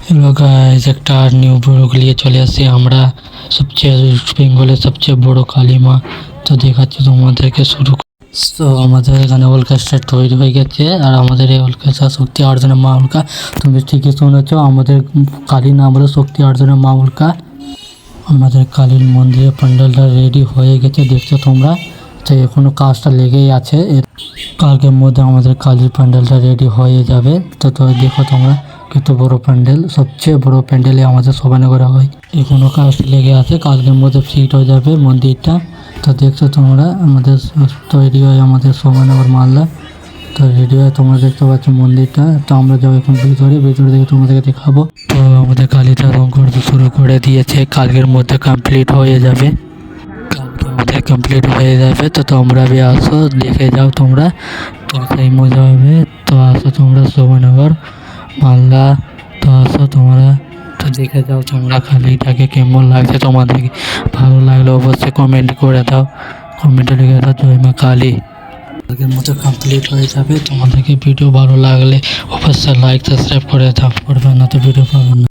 Hello guys, একটা new blog নিয়ে চলে আসছি আমরা। সবচেয়ে ওয়েস্ট বেঙ্গলের সবচেয়ে বড় কালী মা। তো দেখাচ্ছি তোমাদেরকে শুরু। তো আমাদের এখানে অলকাস্টার তৈরি হয়ে গেছে, আর আমাদের এই অলকাস্টার শক্তি অর্জনের মা উল্কা। তুমি ঠিকই শুনেছ, আমাদের কালী নাম হলো শক্তি অর্জনের মা উল্কা। আমাদের কালীর মন্দিরের প্যান্ডেলটা রেডি হয়ে গেছে, দেখছো তোমরা। তো এখনো কাজটা লেগেই আছে, কালকের মধ্যে আমাদের কালীর প্যান্ডেলটা রেডি হয়ে যাবে। তো দেখো তোমরা কত বড় প্যান্ডেল, সবচেয়ে বড় প্যান্ডেলে আমাদের শোভানগরে হয়। এখনো কাজ লেগে আছে, কালকের মধ্যে ফিট হয়ে যাবে মন্দিরটা। তো দেখছো তোমরা আমাদের তৈরি হয় আমাদের শোভানগর মালদা। তো রেডি হয়ে তোমরা দেখতে পাচ্ছ মন্দিরটা। তো আমরা যাবো এখন ভিতরে থেকে তোমাদেরকে দেখাবো। তো আমাদের কালীটা রং করতে শুরু করে দিয়েছে, কালকের মধ্যে কমপ্লিট হয়ে যাবে। কালকে আমাদের কমপ্লিট হয়ে যাবে। তো তোমরা भी আসো, দেখে যাও তোমরা, তো সেই মজা হবে। তো আসো তোমরা শোভানগর মালদা, তো আসো তোমরা, তো দেখে যাও তোমরা কালীটাকে কেমন লাগছে। তোমাদেরকে ভালো লাগলে অবশ্যই কমেন্ট করে দাও, কমেন্টে লিখে দাও জয় মা কালী। কালকের মতো কমপ্লিট হয়ে যাবে। তোমাদেরকে ভিডিও ভালো লাগলে অবশ্যই লাইক সাবস্ক্রাইব করে দাও, করবে না তো ভিডিও পাবেন না।